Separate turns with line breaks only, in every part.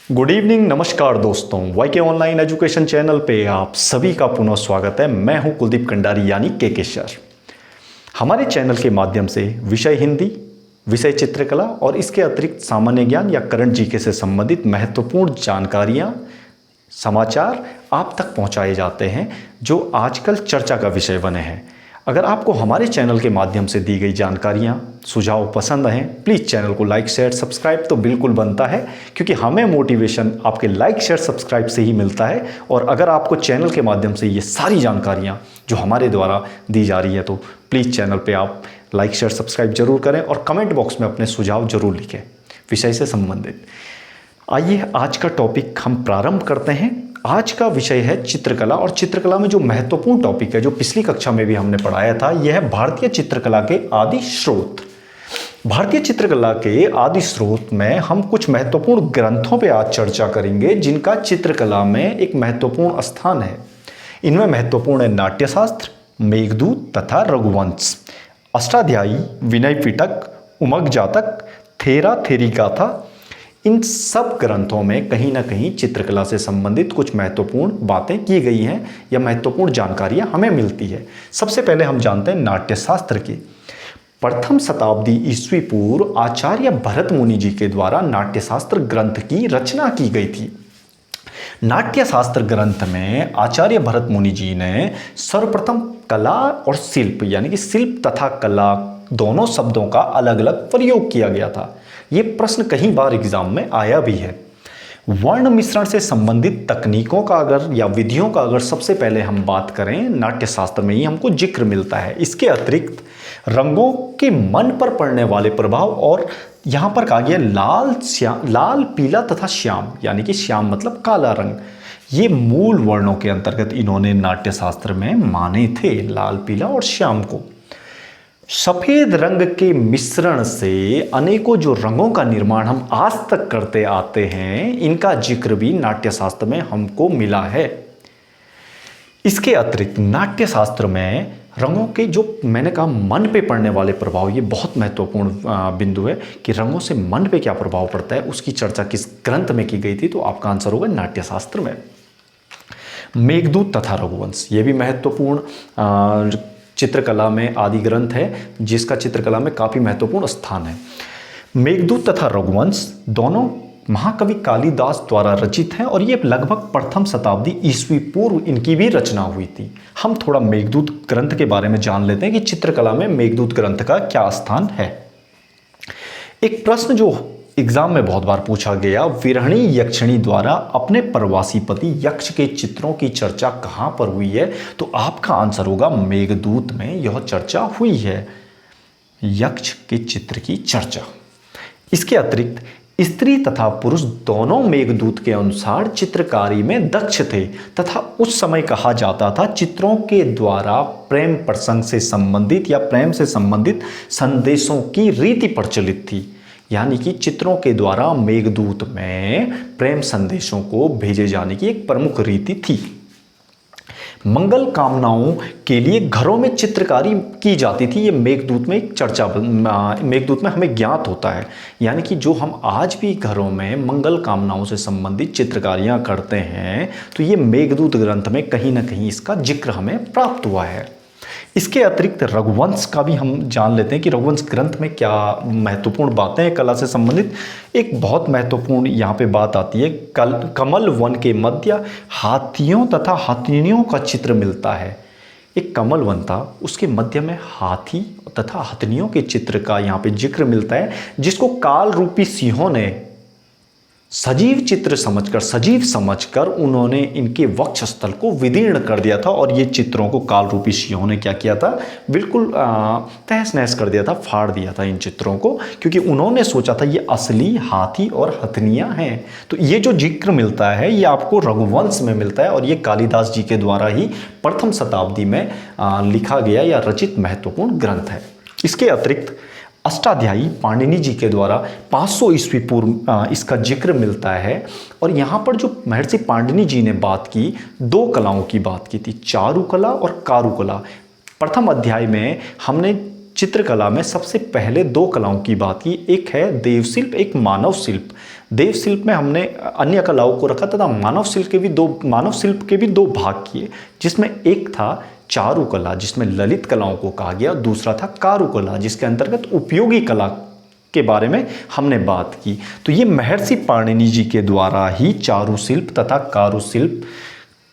Good evening, नमस्कार दोस्तों। वाईके online education channel पे आप सभी का पुनः स्वागत है। मैं हूं कुलदीप कंडारी यानी के सर। हमारे चैनल के माध्यम से विषय हिंदी, विषय चित्रकला और इसके अतिरिक्त सामान्य ज्ञान या करंट जीके से संबंधित महत्वपूर्ण जानकारियां, समाचार आप तक पहुंचाए जाते हैं जो आजकल चर्चा का विषय बने हैं। अगर आपको हमारे चैनल के माध्यम से दी गई जानकारियां, सुझाव पसंद आए, प्लीज़ चैनल को लाइक शेयर सब्सक्राइब तो बिल्कुल बनता है, क्योंकि हमें मोटिवेशन आपके लाइक शेयर सब्सक्राइब से ही मिलता है। और अगर आपको चैनल के माध्यम से ये सारी जानकारियां जो हमारे द्वारा दी जा रही है तो प्लीज़ चैनल पे आप लाइक शेयर सब्सक्राइब जरूर करें और कमेंट बॉक्स में अपने सुझाव जरूर लिखें विषय से संबंधित। आइए आज का टॉपिक हम प्रारंभ करते हैं। आज का विषय है चित्रकला, और चित्रकला में जो महत्वपूर्ण टॉपिक है जो पिछली कक्षा में भी हमने पढ़ाया था, यह है भारतीय चित्रकला के आदि स्रोत। भारतीय चित्रकला के आदि स्रोत में हम कुछ महत्वपूर्ण ग्रंथों पे आज चर्चा करेंगे जिनका चित्रकला में एक महत्वपूर्ण स्थान है। इनमें महत्वपूर्ण है नाट्यशास्त्र, मेघदूत तथा रघुवंश, अष्टाध्यायी, विनय पिटक, उमंग जातक, थेरा थेरी गाथा। इन सब ग्रंथों में कहीं ना कहीं चित्रकला से संबंधित कुछ महत्वपूर्ण बातें की गई हैं या महत्वपूर्ण जानकारियां हमें मिलती है। सबसे पहले हम जानते हैं नाट्यशास्त्र की। प्रथम शताब्दी ईस्वी पूर्व आचार्य भरत मुनि जी के द्वारा नाट्यशास्त्र ग्रंथ की रचना की गई थी। नाट्यशास्त्र ग्रंथ में आचार्य भरत मुनि जी ने सर्वप्रथम कला और शिल्प यानी कि शिल्प तथा कला दोनों शब्दों का अलग अलग प्रयोग किया गया था। ये प्रश्न कई बार एग्जाम में आया भी है। वर्ण मिश्रण से संबंधित तकनीकों का अगर या विधियों का अगर सबसे पहले हम बात करें, नाट्यशास्त्र में ही हमको जिक्र मिलता है। इसके अतिरिक्त रंगों के मन पर पड़ने वाले प्रभाव, और यहाँ पर कहा गया लाल, पीला तथा श्याम, यानी कि श्याम मतलब काला रंग, ये मूल वर्णों के अंतर्गत इन्होंने नाट्यशास्त्र में माने थे, लाल, पीला और श्याम को। सफेद रंग के मिश्रण से अनेकों जो रंगों का निर्माण हम आज तक करते आते हैं, इनका जिक्र भी नाट्यशास्त्र में हमको मिला है। इसके अतिरिक्त नाट्यशास्त्र में रंगों के जो मैंने कहा मन पे पड़ने वाले प्रभाव, ये बहुत महत्वपूर्ण बिंदु है कि रंगों से मन पे क्या प्रभाव पड़ता है, उसकी चर्चा किस ग्रंथ में की गई थी, तो आपका आंसर होगा नाट्यशास्त्र में। मेघदूत तथा रघुवंश, ये भी महत्वपूर्ण चित्रकला में आदि ग्रंथ है जिसका चित्रकला में काफ़ी महत्वपूर्ण स्थान है। मेघदूत तथा रघुवंश दोनों महाकवि कालिदास द्वारा रचित हैं और ये लगभग प्रथम शताब्दी ईस्वी पूर्व इनकी भी रचना हुई थी। हम थोड़ा मेघदूत ग्रंथ के बारे में जान लेते हैं कि चित्रकला में मेघदूत ग्रंथ का क्या स्थान है। एक प्रश्न जो एग्जाम में बहुत बार पूछा गया, विरहणी यक्षिणी द्वारा अपने प्रवासी पति यक्ष के चित्रों की चर्चा कहाँ पर हुई है, तो आपका आंसर होगा मेघदूत में यह चर्चा हुई है, यक्ष के चित्र की चर्चा। इसके अतिरिक्त स्त्री तथा पुरुष दोनों मेघदूत के अनुसार चित्रकारी में दक्ष थे तथा उस समय कहा जाता था चित्रों के द्वारा प्रेम प्रसंग से संबंधित या प्रेम से संबंधित संदेशों की रीति प्रचलित थी, यानी कि चित्रों के द्वारा मेघदूत में प्रेम संदेशों को भेजे जाने की एक प्रमुख रीति थी। मंगल कामनाओं के लिए घरों में चित्रकारी की जाती थी, ये मेघदूत में एक चर्चा मेघदूत में हमें ज्ञात होता है। यानी कि जो हम आज भी घरों में मंगल कामनाओं से संबंधित चित्रकारियां करते हैं, तो ये मेघदूत ग्रंथ में कहीं ना कहीं इसका जिक्र हमें प्राप्त हुआ है। इसके अतिरिक्त रघुवंश का भी हम जान लेते हैं कि रघुवंश ग्रंथ में क्या महत्वपूर्ण बातें हैं कला से संबंधित। एक बहुत महत्वपूर्ण यहाँ पे बात आती है, कमल वन के मध्य हाथियों तथा हथिनियों का चित्र मिलता है। एक कमल वन था, उसके मध्य में हाथी तथा हथिनियों के चित्र का यहाँ पे जिक्र मिलता है, जिसको काल रूपी सिंहों ने सजीव चित्र समझकर, सजीव समझकर उन्होंने इनके वक्षस्थल को विदीर्ण कर दिया था, और ये चित्रों को काल रूपी सिंहों ने क्या किया था, बिल्कुल तहस नहस कर दिया था, फाड़ दिया था इन चित्रों को, क्योंकि उन्होंने सोचा था ये असली हाथी और हथनियाँ हैं। तो ये जो जिक्र मिलता है ये आपको रघुवंश में मिलता है, और ये कालिदास जी के द्वारा ही प्रथम शताब्दी में लिखा गया या रचित महत्वपूर्ण ग्रंथ है। इसके अतिरिक्त अष्टाध्यायी पाणिनि जी के द्वारा 500 ईस्वी पूर्व इसका जिक्र मिलता है। और यहाँ पर जो महर्षि पाणिनि जी ने बात की, दो कलाओं की बात की थी, चारुकला और कारुकला। प्रथम अध्याय में हमने चित्रकला में सबसे पहले दो कलाओं की बात की, एक है देवशिल्प, एक मानव शिल्प। देवशिल्प में हमने अन्य कलाओं को रखा तथा मानव शिल्प के भी दो भाग किए, जिसमें एक था चारुकला जिसमें ललित कलाओं को कहा गया, दूसरा था कारुकला जिसके अंतर्गत उपयोगी कला के बारे में हमने बात की। तो ये महर्षि पाणिनि जी के द्वारा ही चारुशिल्प तथा कारुशिल्प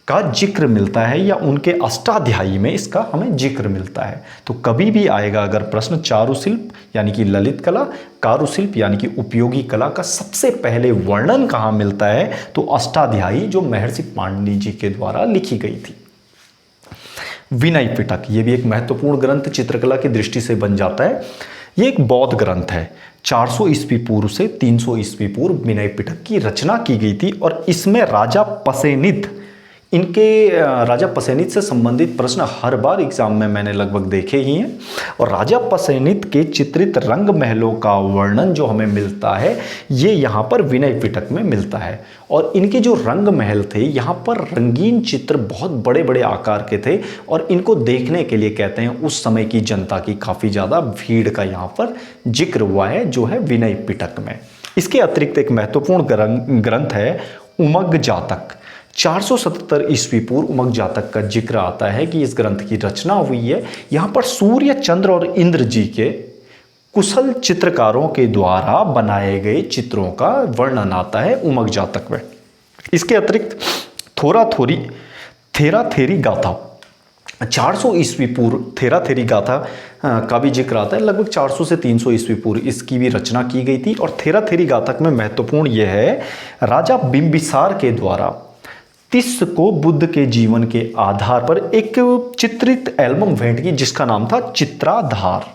का जिक्र मिलता है, या उनके अष्टाध्यायी में इसका हमें जिक्र मिलता है। तो कभी भी आएगा अगर प्रश्न चारुशिल्प यानी कि ललित कला, कारुशिल्प यानी कि उपयोगी कला का सबसे पहले वर्णन कहाँ मिलता है, तो अष्टाध्यायी जो महर्षि पाणिनि जी के द्वारा लिखी गई थी। विनय पिटक, ये भी एक महत्वपूर्ण ग्रंथ चित्रकला की दृष्टि से बन जाता है। ये एक बौद्ध ग्रंथ है। 400 ईस्वी पूर्व से 300 ईस्वी पूर्व विनय पिटक की रचना की गई थी, और इसमें राजा पसेनित से संबंधित प्रश्न हर बार एग्जाम में मैंने लगभग देखे ही हैं। और राजा पसेनित के चित्रित रंग महलों का वर्णन जो हमें मिलता है, ये यहाँ पर विनय पिटक में मिलता है। और इनके जो रंग महल थे, यहाँ पर रंगीन चित्र बहुत बड़े बड़े आकार के थे, और इनको देखने के लिए कहते हैं उस समय की जनता की काफ़ी ज़्यादा भीड़ का यहाँ पर जिक्र हुआ है, जो है विनय पिटक में। इसके अतिरिक्त एक महत्वपूर्ण ग्रंथ है उमग जातक। 477 ईस्वी पूर्व उमग जातक का जिक्र आता है कि इस ग्रंथ की रचना हुई है। यहाँ पर सूर्य, चंद्र और इंद्र जी के कुशल चित्रकारों के द्वारा बनाए गए चित्रों का वर्णन आता है उमग जातक में। इसके अतिरिक्त थेराथेरी गाथा, 400 ईस्वी पूर्व थेराथेरी गाथा का भी जिक्र आता है। लगभग 400 से 300 ईस्वी पूर्व इसकी भी रचना की गई थी। और थेराथेरी गाथक में महत्वपूर्ण यह है, राजा बिंबिसार के द्वारा तिस्स को बुद्ध के जीवन के आधार पर एक चित्रित एल्बम भेंट की, जिसका नाम था चित्राधार।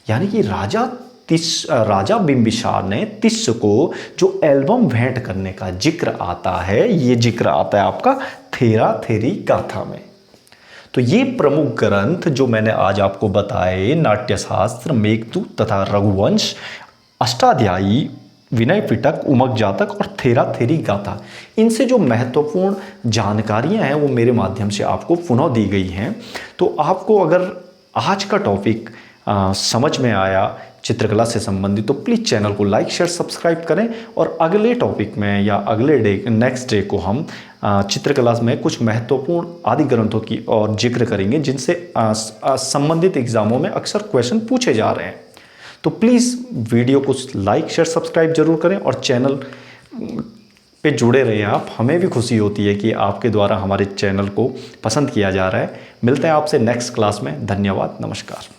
यानी कि राजा बिंबिसार ने तिस्स को जो एल्बम भेंट करने का जिक्र आता है, ये जिक्र आता है आपका थेराथेरी गाथा में। तो ये प्रमुख ग्रंथ जो मैंने आज आपको बताए, नाट्यशास्त्र, मेघदूत तथा रघुवंश, अष्टाध्यायी, विनय पिटक, उमग जातक और थेराथेरी गाथा, इनसे जो महत्वपूर्ण जानकारियां हैं वो मेरे माध्यम से आपको पुनः दी गई हैं। तो आपको अगर आज का टॉपिक समझ में आया चित्रकला से संबंधित, तो प्लीज़ चैनल को लाइक, शेयर, सब्सक्राइब करें। और अगले टॉपिक में या अगले नेक्स्ट डे को हम चित्रकला में कुछ महत्वपूर्ण आदि ग्रंथों की और जिक्र करेंगे, जिनसे संबंधित एग्जामों में अक्सर क्वेश्चन पूछे जा रहे हैं। तो प्लीज़ वीडियो को लाइक, शेयर, सब्सक्राइब जरूर करें और चैनल पे जुड़े रहें आप। हमें भी खुशी होती है कि आपके द्वारा हमारे चैनल को पसंद किया जा रहा है। मिलते हैं आपसे नेक्स्ट क्लास में। धन्यवाद, नमस्कार।